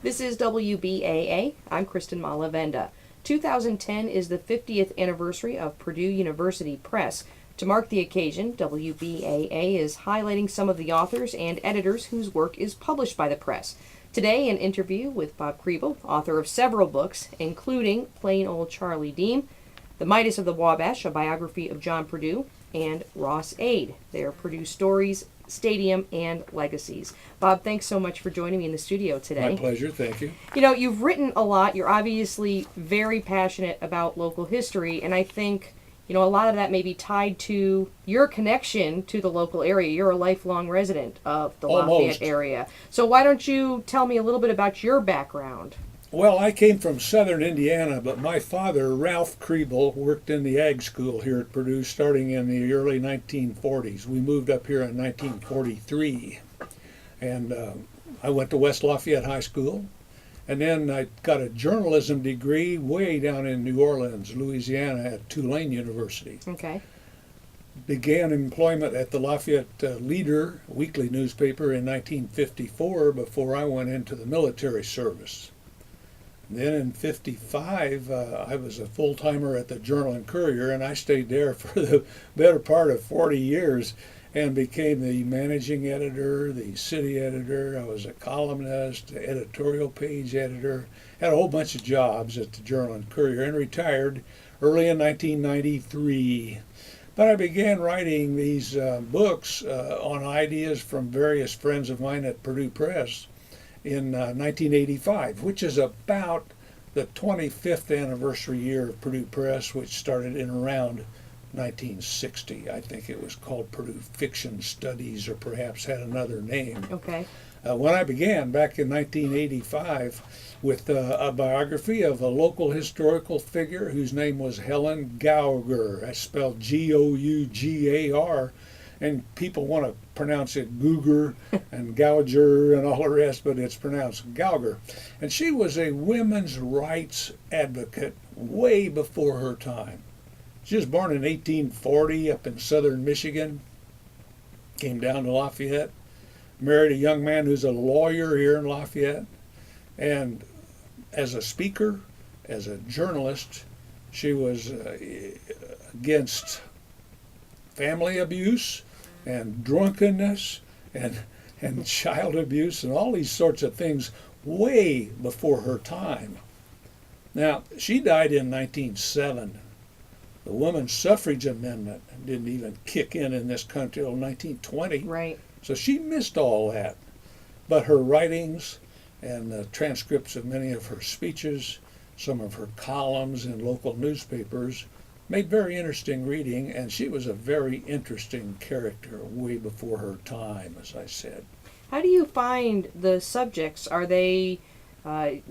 This is WBAA. I'm Kristen Malavenda. 2010 is the 50th anniversary of Purdue University Press. To mark the occasion, WBAA is highlighting some of the authors and editors whose work is published by the press. Today, an interview with Bob Kriebel, author of several books, including Plain Old Charlie Deem, The Midas of the Wabash, a biography of John Purdue, and Ross-Ade, their Purdue stories, Stadium, and Legacies. Bob, thanks so much for joining me in the studio today. My pleasure, thank you. You know, you've written a lot. You're obviously very passionate about local history, and I think, you know, a lot of that may be tied to your connection to the local area. You're a lifelong resident of the Lafayette area. So why don't you tell me a little bit about your background? Well, I came from southern Indiana, but my father, Ralph Kriebel, worked in the ag school here at Purdue starting in the early 1940s. We moved up here in 1943, and I went to West Lafayette High School, and then I got a journalism degree way down in New Orleans, Louisiana, at Tulane University. Okay. Began employment at the Lafayette Leader weekly newspaper in 1954 before I went into the military service. Then in 55, I was a full-timer at the Journal and Courier, and I stayed there for the better part of 40 years and became the managing editor, the city editor. I was a columnist, editorial page editor, had a whole bunch of jobs at the Journal and Courier, and retired early in 1993. But I began writing these books on ideas from various friends of mine at Purdue Press in 1985, which is about the 25th anniversary year of Purdue Press, which started in around 1960. I think it was called Purdue Fiction Studies, or perhaps had another name. Okay. When I began back in 1985 with a biography of a local historical figure whose name was Helen Gauger. That's spelled Gougar. And people want to pronounce it Googer and Gouger and all the rest, but it's pronounced Gauger. And she was a women's rights advocate way before her time. She was born in 1840 up in southern Michigan, came down to Lafayette, married a young man who's a lawyer here in Lafayette, and as a speaker, as a journalist, she was against family abuse and drunkenness and child abuse and all these sorts of things way before her time. Now, she died in 1907. The women's suffrage amendment didn't even kick in this country until 1920. Right. So she missed all that. But her writings and the transcripts of many of her speeches, some of her columns in local newspapers, made very interesting reading, and she was a very interesting character way before her time, as I said. How do you find the subjects? Are they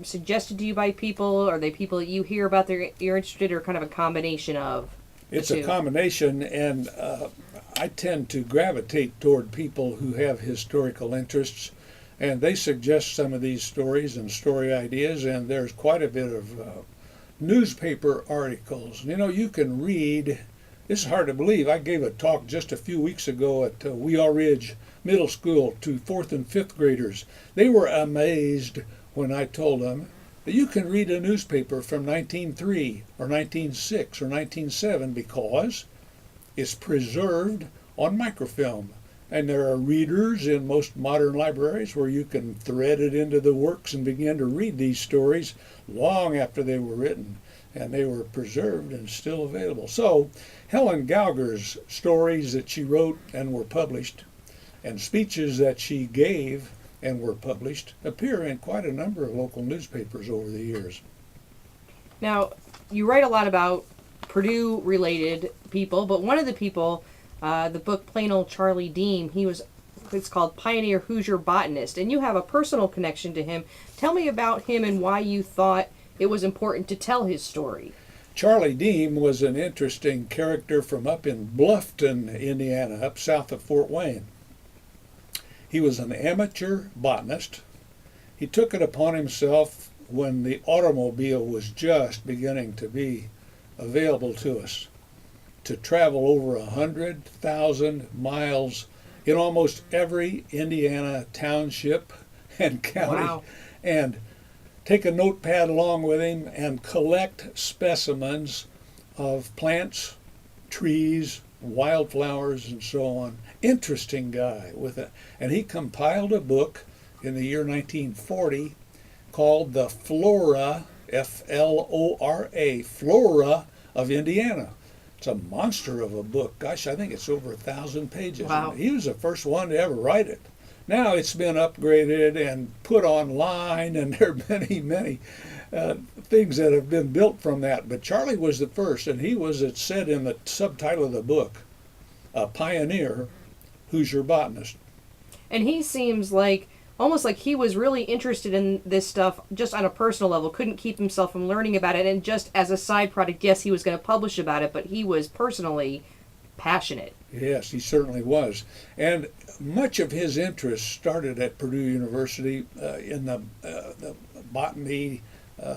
suggested to you by people? Are they people that you hear about that you're interested, or kind of a combination of the It's two? a combination, and I tend to gravitate toward people who have historical interests, and they suggest some of these stories and story ideas, and there's quite a bit of newspaper articles. You know, you can read, this is hard to believe, I gave a talk just a few weeks ago at Weaw Ridge Middle School to 4th and 5th graders. They were amazed when I told them that you can read a newspaper from 1903 or 1906 or 1907 because it's preserved on microfilm. And there are readers in most modern libraries where you can thread it into the works and begin to read these stories long after they were written, and they were preserved and still available. So Helen Gauger's stories that she wrote and were published, and speeches that she gave and were published, appear in quite a number of local newspapers over the years. Now, you write a lot about Purdue-related people, but one of the people, the book Plain Old Charlie Deem, it's called Pioneer Hoosier Botanist, and you have a personal connection to him. Tell me about him and why you thought it was important to tell his story. Charlie Deem was an interesting character from up in Bluffton, Indiana, up south of Fort Wayne. He was an amateur botanist. He took it upon himself when the automobile was just beginning to be available to us to travel over 100,000 miles in almost every Indiana township and county. Wow. And take a notepad along with him and collect specimens of plants, trees, wildflowers, and so on. Interesting guy and he compiled a book in the year 1940 called the Flora, Flora, Flora of Indiana. It's a monster of a book. Gosh, I think it's over 1,000 pages. Wow. He was the first one to ever write it. Now it's been upgraded and put online, and there are many, many things that have been built from that. But Charlie was the first, and he was, it said in the subtitle of the book, a pioneer Hoosier botanist. And he seems like almost like he was really interested in this stuff just on a personal level, couldn't keep himself from learning about it, and just as a side product, yes, he was going to publish about it, but he was personally passionate. Yes, he certainly was. And much of his interest started at Purdue University in the botany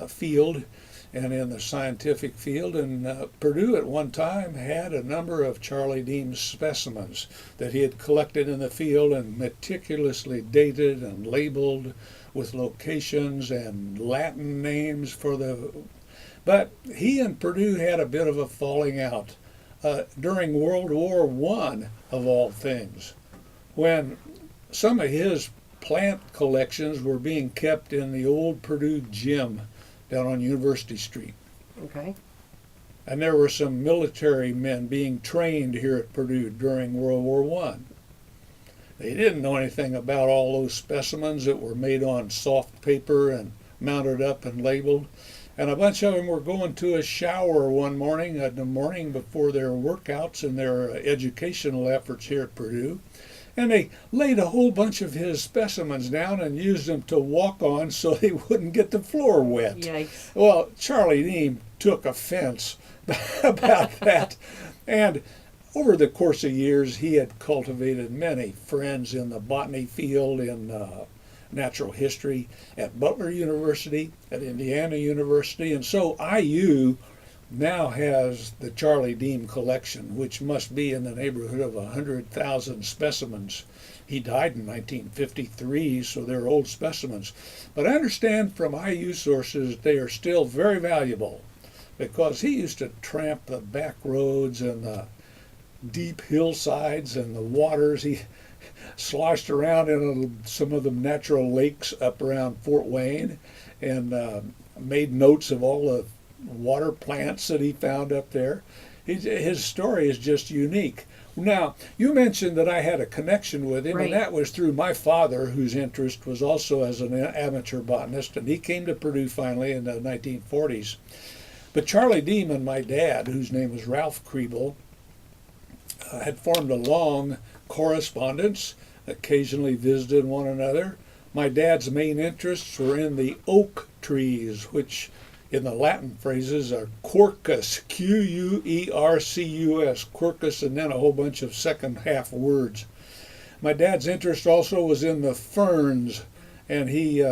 field and in the scientific field. And Purdue at one time had a number of Charlie Deem's specimens that he had collected in the field and meticulously dated and labeled with locations and Latin names for the... But he and Purdue had a bit of a falling out during World War I, of all things, when some of his plant collections were being kept in the old Purdue gym down on University Street. Okay. And there were some military men being trained here at Purdue during World War I. They didn't know anything about all those specimens that were made on soft paper and mounted up and labeled. And a bunch of them were going to a shower one morning, the morning before their workouts and their educational efforts here at Purdue. And they laid a whole bunch of his specimens down and used them to walk on so they wouldn't get the floor wet. Yikes. Well, Charlie Deem took offense about that. And over the course of years, he had cultivated many friends in the botany field, in natural history, at Butler University, at Indiana University. And so IU now has the Charlie Deem collection, which must be in the neighborhood of 100,000 specimens. He died in 1953, so they're old specimens. But I understand from IU sources that they are still very valuable, because he used to tramp the back roads and the deep hillsides and the waters. He sloshed around in some of the natural lakes up around Fort Wayne and made notes of all the water plants that he found up there. His story is just unique. Now, you mentioned that I had a connection with him, right, and that was through my father, whose interest was also as an amateur botanist, and he came to Purdue finally in the 1940s. But Charlie Deem and my dad, whose name was Ralph Kriebel, had formed a long correspondence, occasionally visited one another. My dad's main interests were in the oak trees, which in the Latin phrases are quercus, Quercus, quercus, and then a whole bunch of second half words. My dad's interest also was in the ferns, and he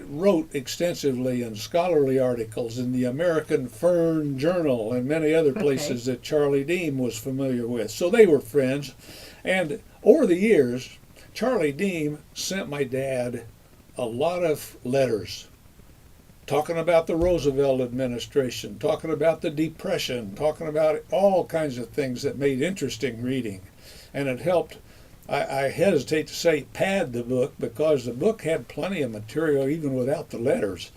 wrote extensively in scholarly articles in the American Fern Journal and many other places that Charlie Deem was familiar with. So they were friends. And over the years, Charlie Deem sent my dad a lot of letters talking about the Roosevelt administration, talking about the Depression, talking about all kinds of things that made interesting reading. And it helped, I hesitate to say pad the book, because the book had plenty of material even without the letters.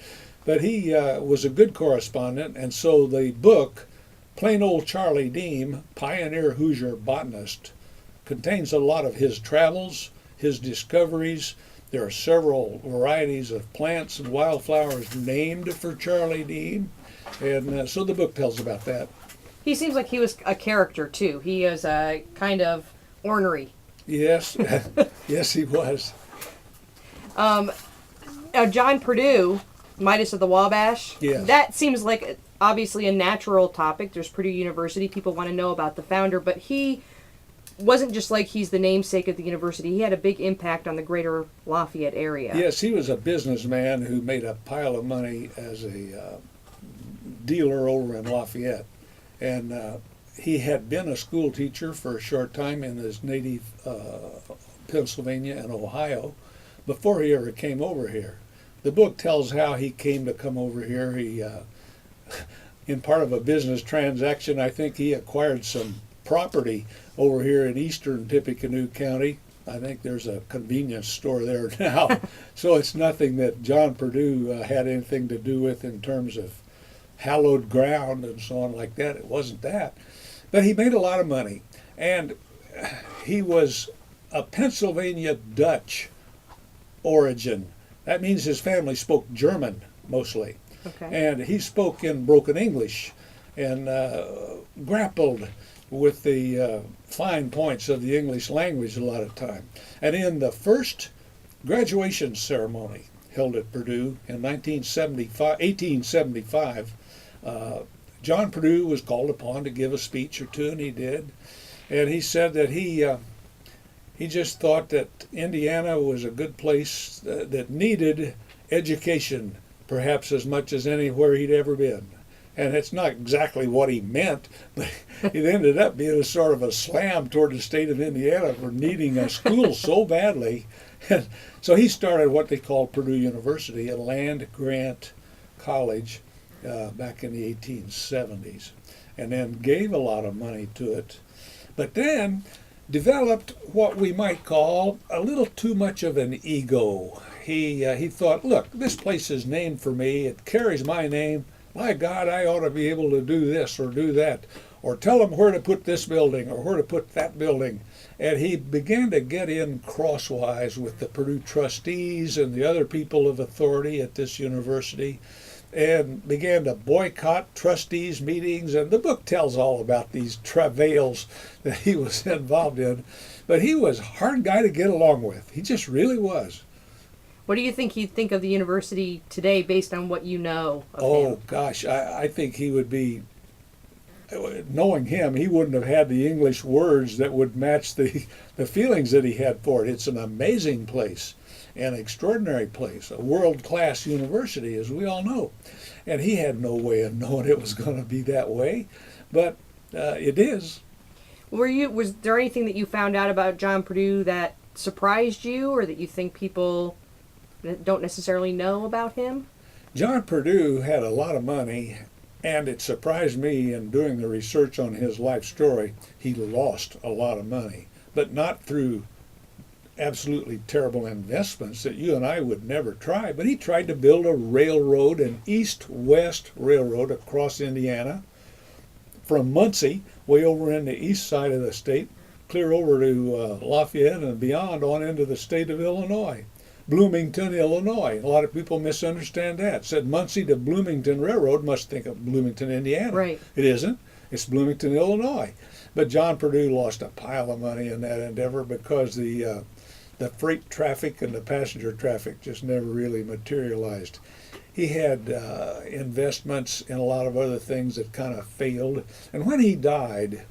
But he was a good correspondent, and so the book, Plain Old Charlie Deem, Pioneer Hoosier Botanist, contains a lot of his travels, his discoveries. There are several varieties of plants and wildflowers named for Charlie Deem, and so the book tells about that. He seems like he was a character, too. He is kind of ornery. Yes, yes, he was. John Purdue, Midas of the Wabash, Yes. that seems like obviously a natural topic. There's Purdue University. People want to know about the founder, but he wasn't just like he's the namesake of the university. He had a big impact on the greater Lafayette area. Yes, he was a businessman who made a pile of money as a dealer over in Lafayette. And he had been a school teacher for a short time in his native Pennsylvania and Ohio before he ever came over here. the book tells how he came to come over here. He, in part of a business transaction, I think he acquired some property over here in eastern Tippecanoe County. I think there's a convenience store there now. So it's nothing that John Purdue had anything to do with in terms of hallowed ground and so on like that. It wasn't that. But he made a lot of money. And he was a Pennsylvania Dutch origin. That means his family spoke German mostly. Okay. And he spoke in broken English and grappled with the fine points of the English language a lot of time. And in the first graduation ceremony held at Purdue in 1875, John Purdue was called upon to give a speech or two, and he did. And he said that he just thought that Indiana was a good place that needed education perhaps as much as anywhere he'd ever been. And it's not exactly what he meant, but it ended up being a sort of a slam toward the state of Indiana for needing a school so badly. And so he started what they called Purdue University, a land-grant college back in the 1870s, and then gave a lot of money to it. But then developed what we might call a little too much of an ego. He thought, look, this place is named for me. It carries my name. My God, I ought to be able to do this or do that, or tell them where to put this building or where to put that building. And he began to get in crosswise with the Purdue trustees and the other people of authority at this university, and began to boycott trustees' meetings. And the book tells all about these travails that he was involved in. But he was a hard guy to get along with. He just really was. What do you think he'd think of the university today based on what you know of him? Oh, gosh, I think he would be, knowing him, he wouldn't have had the English words that would match the feelings that he had for it. It's an amazing place, an extraordinary place, a world-class university, as we all know. And he had no way of knowing it was going to be that way, but it is. Was there anything that you found out about John Purdue that surprised you, or that you think people don't necessarily know about him? John Purdue had a lot of money, and it surprised me in doing the research on his life story. He lost a lot of money, but not through absolutely terrible investments that you and I would never try. But he tried to build a railroad, an east-west railroad across Indiana, from Muncie, way over in the east side of the state, clear over to Lafayette and beyond on into the state of Illinois. Bloomington, Illinois. A lot of people misunderstand that. Said Muncie to Bloomington Railroad, must think of Bloomington, Indiana. Right. It isn't. It's Bloomington, Illinois. But John Purdue lost a pile of money in that endeavor because the freight traffic and the passenger traffic just never really materialized. He had investments in a lot of other things that kind of failed. And when he died,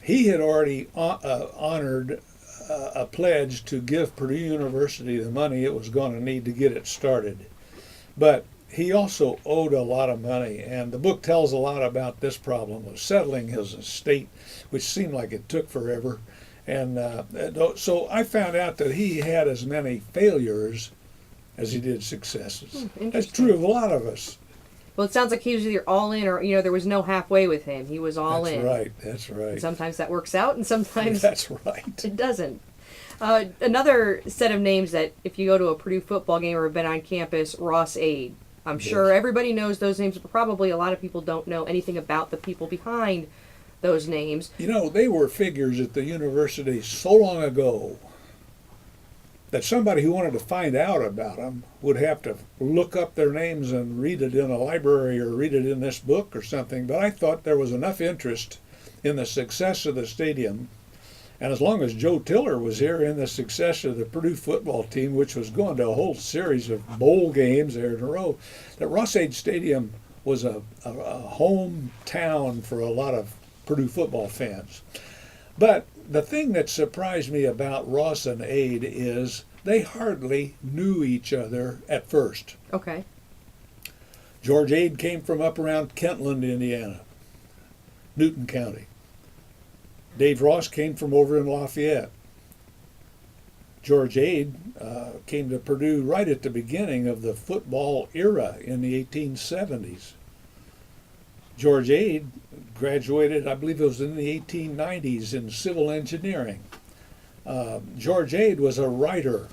he had already honored a pledge to give Purdue University the money it was going to need to get it started. But he also owed a lot of money, and the book tells a lot about this problem of settling his estate, which seemed like it took forever. And so I found out that he had as many failures as he did successes. That's true of a lot of us. Well, it sounds like he was either all in or, there was no halfway with him. He was all in. That's right. And sometimes that works out, and sometimes that's right. It doesn't. Another set of names that, if you go to a Purdue football game or have been on campus, Ross-Ade. I'm sure everybody knows those names, but probably a lot of people don't know anything about the people behind those names. They were figures at the university so long ago that somebody who wanted to find out about them would have to look up their names and read it in a library or read it in this book or something. But I thought there was enough interest in the success of the stadium, and as long as Joe Tiller was here, in the success of the Purdue football team, which was going to a whole series of bowl games there in a row, that Ross-Ade Stadium was a hometown for a lot of Purdue football fans. But the thing that surprised me about Ross and Ade is they hardly knew each other at first. Okay. George Ade came from up around Kentland, Indiana, Newton County. Dave Ross came from over in Lafayette. George Ade came to Purdue right at the beginning of the football era in the 1870s. George Ade graduated, I believe it was in the 1890s, in civil engineering. George Ade was a writer,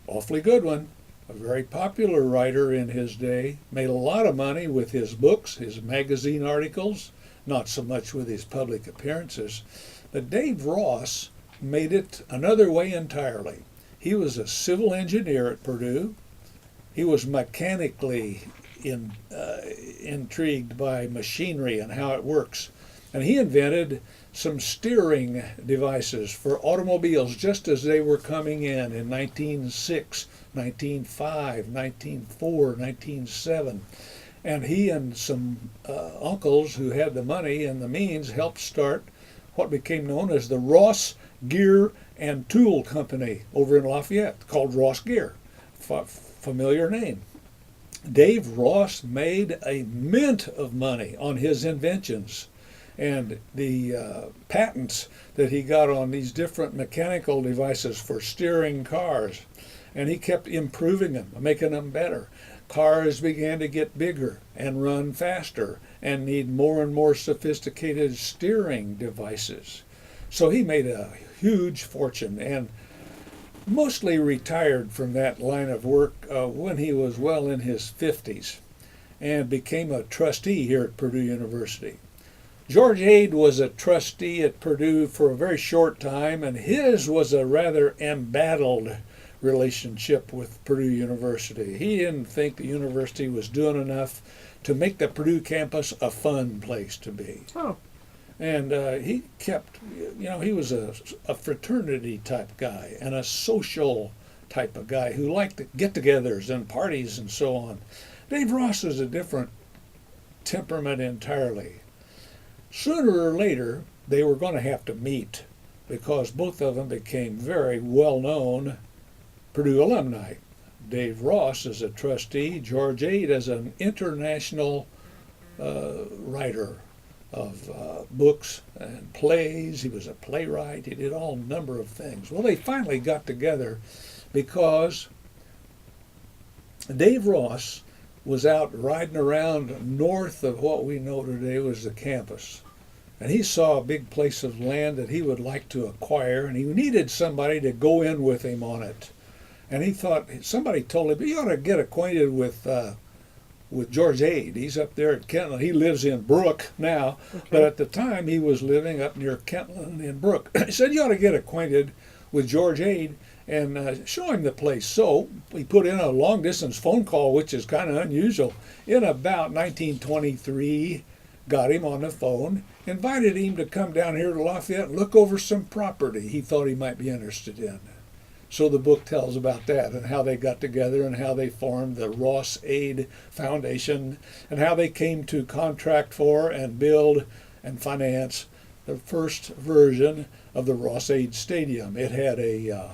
awfully good one, a very popular writer in his day, made a lot of money with his books, his magazine articles, not so much with his public appearances. But Dave Ross made it another way entirely. He was a civil engineer at Purdue. He was mechanically intrigued by machinery and how it works. And he invented some steering devices for automobiles just as they were coming in 1906, 1905, 1904, 1907. And he and some uncles who had the money and the means helped start what became known as the Ross Gear and Tool Company over in Lafayette, called Ross Gear. Familiar name. Dave Ross made a mint of money on his inventions, and the patents that he got on these different mechanical devices for steering cars, and he kept improving them, making them better. Cars began to get bigger and run faster and need more and more sophisticated steering devices. So he made a huge fortune and mostly retired from that line of work when he was well in his 50s and became a trustee here at Purdue University. George Ade was a trustee at Purdue for a very short time, and his was a rather embattled relationship with Purdue University. He didn't think the university was doing enough to make the Purdue campus a fun place to be. Oh. And he kept, he was a fraternity type guy and a social type of guy who liked get-togethers and parties and so on. Dave Ross is a different temperament entirely. Sooner or later, they were going to have to meet because both of them became very well-known Purdue alumni. Dave Ross as a trustee, George Ade as an international writer of books and plays. He was a playwright. He did all number of things. Well, they finally got together because Dave Ross was out riding around north of what we know today was the campus. And he saw a big place of land that he would like to acquire, and he needed somebody to go in with him on it. And he thought, somebody told him, you ought to get acquainted with George Ade. He's up there at Kentland. He lives in Brook now, but at the time he was living up near Kentland in Brook. He said, you ought to get acquainted with George Ade and show him the place. So we put in a long-distance phone call, which is kind of unusual, in about 1923, got him on the phone, invited him to come down here to Lafayette and look over some property he thought he might be interested in. So the book tells about that and how they got together and how they formed the Ross-Ade Foundation and how they came to contract for and build and finance the first version of the Ross-Ade Stadium. It had a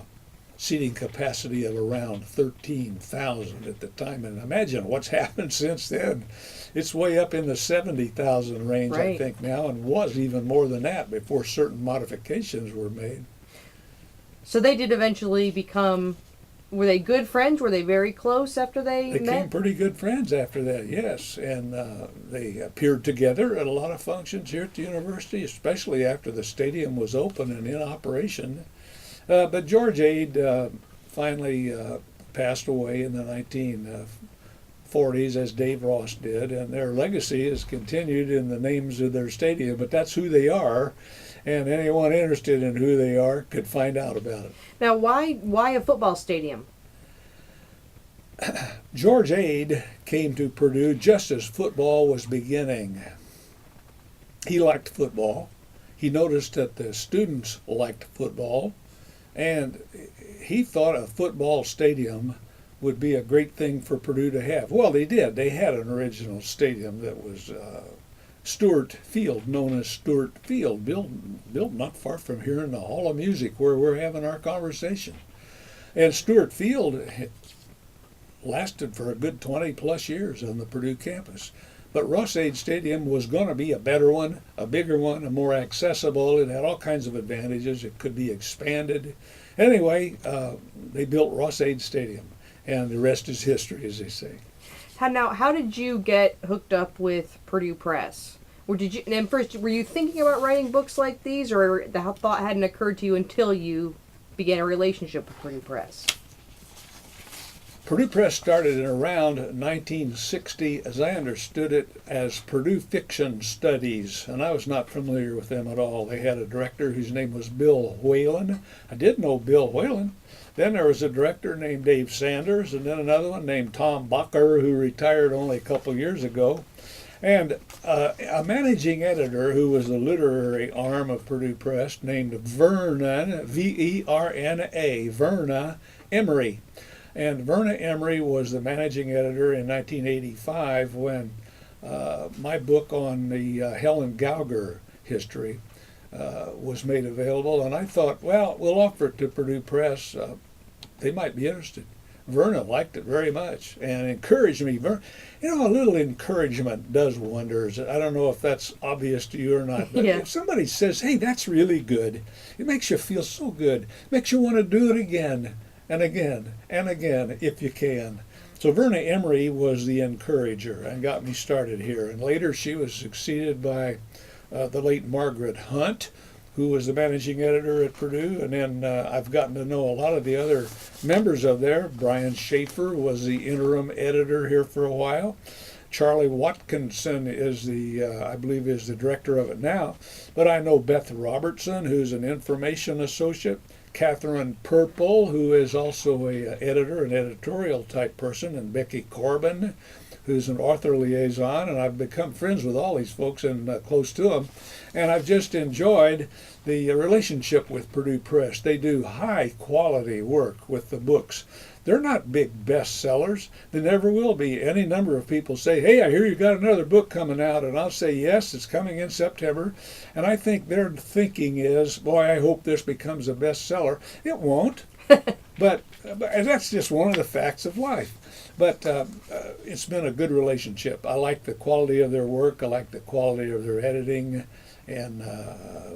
seating capacity of around 13,000 at the time. And imagine what's happened since then. It's way up in the 70,000 range, right, I think now, and was even more than that before certain modifications were made. So they did eventually become, were they good friends? Were they very close after they met? They became pretty good friends after that, yes. And they appeared together at a lot of functions here at the university, especially after the stadium was open and in operation. But George Ade finally passed away in the 1940s, as Dave Ross did, and their legacy is continued in the names of their stadium, but that's who they are. And anyone interested in who they are could find out about it. Now, why a football stadium? George Ade came to Purdue just as football was beginning. He liked football. He noticed that the students liked football, and he thought a football stadium would be a great thing for Purdue to have. Well, they did. They had an original stadium that was Stewart Field, known as Stewart Field, built not far from here in the Hall of Music where we're having our conversation. And Stewart Field lasted for a good 20 plus years on the Purdue campus. But Ross-Ade Stadium was going to be a better one, a bigger one, a more accessible. It had all kinds of advantages. It could be expanded. Anyway, they built Ross-Ade Stadium, and the rest is history, as they say. How did you get hooked up with Purdue Press? Or did you? And first, were you thinking about writing books like these, or the thought hadn't occurred to you until you began a relationship with Purdue Press? Purdue Press started in around 1960, as I understood it, as Purdue Fiction Studies, and I was not familiar with them at all. They had a director whose name was Bill Whalen. I did know Bill Whalen. Then there was a director named Dave Sanders, and then another one named Tom Bacher, who retired only a couple years ago. And a managing editor who was the literary arm of Purdue Press named Verna, V-E-R-N-A, Verna Emery. And Verna Emery was the managing editor in 1985 when my book on the Helen Gauger history was made available. And I thought, well, we'll offer it to Purdue Press. They might be interested. Verna liked it very much and encouraged me. You know, a little encouragement does wonders. I don't know if that's obvious to you or not, but if somebody says, hey, that's really good, it makes you feel so good. It makes you want to do it again and again and again if you can. So Verna Emery was the encourager and got me started here. And later she was succeeded by the late Margaret Hunt, who was the managing editor at Purdue. And then I've gotten to know a lot of the other members of there. Brian Schaefer was the interim editor here for a while. Charlie Watkinson is I believe is the director of it now. But I know Beth Robertson, who's an information associate. Catherine Purple, who is also an editor, an editorial type person, and Becky Corbin, who's an author liaison, and I've become friends with all these folks and close to them. And I've just enjoyed the relationship with Purdue Press. They do high quality work with the books. They're not big bestsellers. They never will be. Any number of people say, hey, I hear you got another book coming out, and I'll say, yes, it's coming in September. And I think their thinking is, boy, I hope this becomes a bestseller. It won't, but that's just one of the facts of life. But it's been a good relationship. I like the quality of their work. I like the quality of their editing. And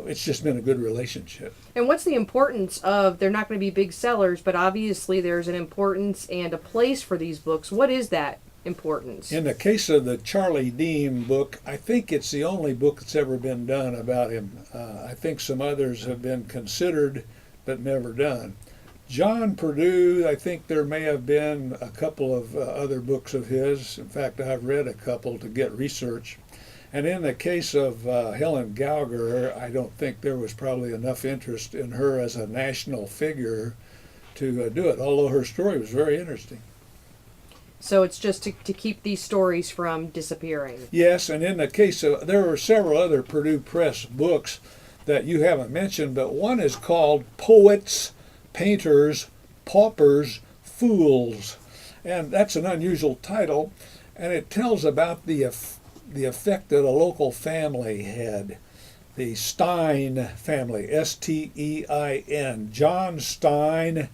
it's just been a good relationship. And what's the importance of, they're not going to be big sellers, but obviously there's an importance and a place for these books. What is that importance? In the case of the Charlie Deem book, I think it's the only book that's ever been done about him. I think some others have been considered but never done. John Purdue, I think there may have been a couple of other books of his. In fact, I've read a couple to get research. And in the case of Helen Gauger, I don't think there was probably enough interest in her as a national figure to do it, although her story was very interesting. So it's just to keep these stories from disappearing. Yes, and in the case of, there are several other Purdue Press books that you haven't mentioned, but one is called Poets, Painters, Paupers, Fools. And that's an unusual title, and it tells about the effect that a local family had. The Stein family, S-T-E-I-N. John Stein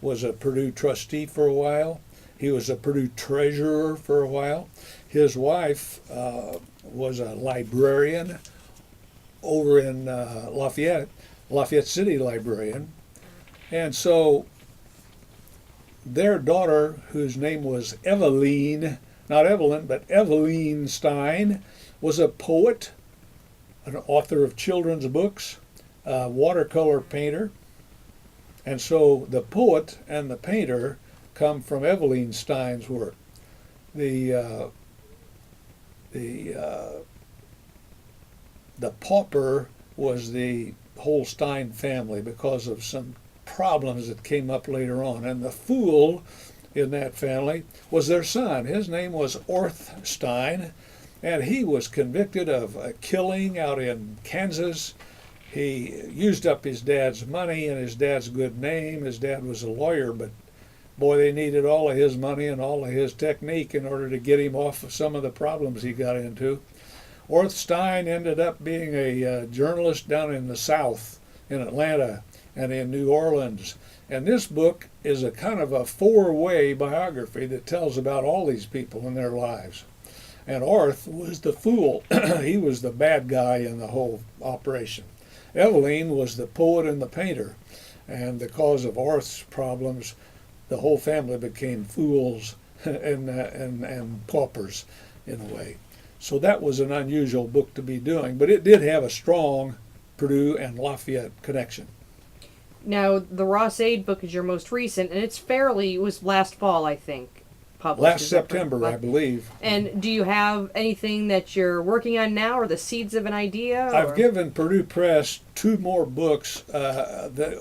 was a Purdue trustee for a while. He was a Purdue treasurer for a while. His wife was a librarian over in Lafayette City librarian. And so their daughter, whose name was Eveline, not Evelyn, but Eveline Stein, was a poet, an author of children's books, a watercolor painter. And so the poet and the painter come from Eveline Stein's work. The pauper was the whole Stein family because of some problems that came up later on. And the fool in that family was their son. His name was Orth Stein, and he was convicted of killing out in Kansas. He used up his dad's money and his dad's good name. His dad was a lawyer, but boy, they needed all of his money and all of his technique in order to get him off of some of the problems he got into. Orth Stein ended up being a journalist down in the South, in Atlanta and in New Orleans. And this book is a kind of a four-way biography that tells about all these people in their lives. And Arth was the fool. He was the bad guy in the whole operation. Eveline was the poet and the painter. And because of Arth's problems, the whole family became fools and paupers in a way. So that was an unusual book to be doing, but it did have a strong Purdue and Lafayette connection. Now, the Ross-Ade book is your most recent, and it was last fall, I think, published. Last September, I believe. And do you have anything that you're working on now, or the seeds of an idea? I've given Purdue Press 2 more books. The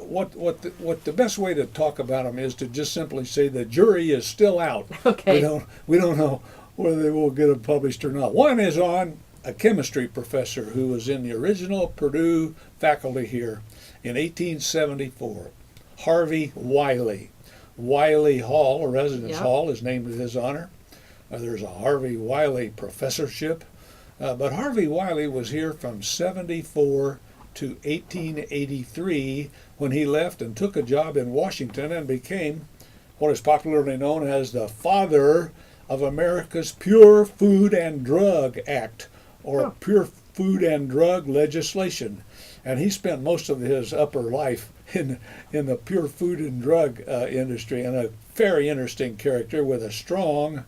best way to talk about them is to just simply say the jury is still out. Okay. We don't know whether they will get them published or not. One is on a chemistry professor who was in the original Purdue faculty here in 1874, Harvey Wiley. Wiley Hall, or Residence Hall, is named in his honor. There's a Harvey Wiley professorship. But Harvey Wiley was here from 74 to 1883 when he left and took a job in Washington and became what is popularly known as the father of America's Pure Food and Drug Act, or Pure Food and Drug legislation. And he spent most of his upper life in the pure food and drug industry, and a very interesting character with a strong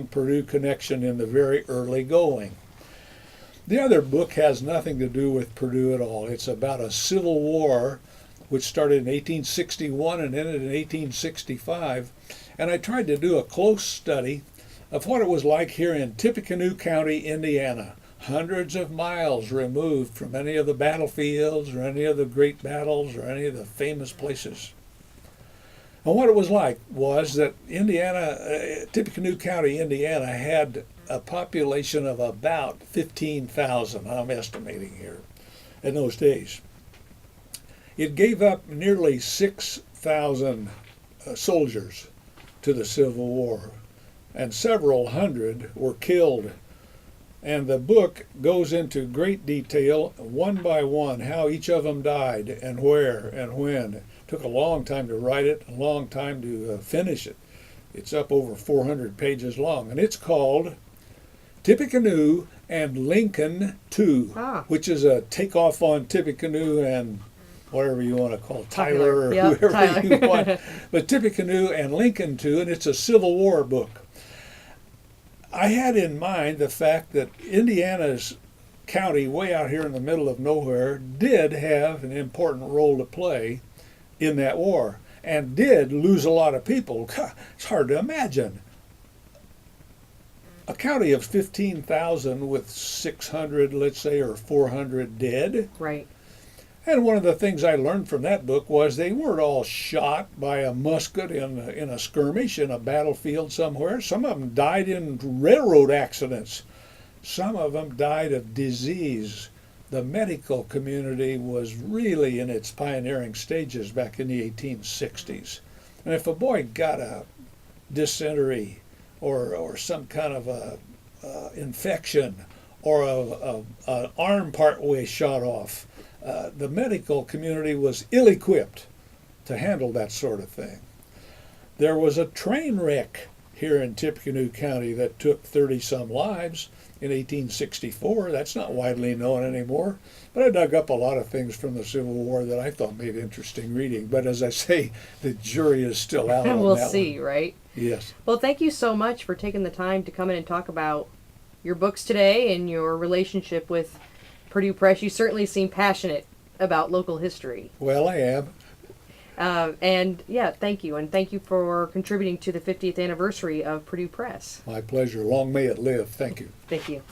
Purdue connection in the very early going. The other book has nothing to do with Purdue at all. It's about a civil war which started in 1861 and ended in 1865. And I tried to do a close study of what it was like here in Tippecanoe County, Indiana, hundreds of miles removed from any of the battlefields or any of the great battles or any of the famous places. And what it was like was that Tippecanoe County, Indiana, had a population of about 15,000, I'm estimating here, in those days. It gave up nearly 6,000 soldiers to the Civil War, and several hundred were killed. And the book goes into great detail, one by one, how each of them died and where and when. It took a long time to write it, a long time to finish it. It's up over 400 pages long, and it's called Tippecanoe and Lincoln Too, which is a takeoff on Tippecanoe and whatever you want to call it, Tyler or whoever you want. But Tippecanoe and Lincoln Too, and it's a Civil War book. I had in mind the fact that Indiana's county, way out here in the middle of nowhere, did have an important role to play in that war and did lose a lot of people. God, it's hard to imagine. A county of 15,000 with 600, let's say, or 400 dead. Right. And one of the things I learned from that book was they weren't all shot by a musket in a skirmish in a battlefield somewhere. Some of them died in railroad accidents. Some of them died of disease. The medical community was really in its pioneering stages back in the 1860s. And if a boy got a dysentery or some kind of a infection or an arm partway shot off, the medical community was ill-equipped to handle that sort of thing. There was a train wreck here in Tippecanoe County that took 30-some lives in 1864. That's not widely known anymore, but I dug up a lot of things from the Civil War that I thought made interesting reading. But as I say, the jury is still out on we'll that see, one. Right? Yes. Well, thank you so much for taking the time to come in and talk about your books today and your relationship with Purdue Press. You certainly seem passionate about local history. Well, I am. And yeah, thank you. And thank you for contributing to the 50th anniversary of Purdue Press. My pleasure. Long may it live. Thank you. Thank you.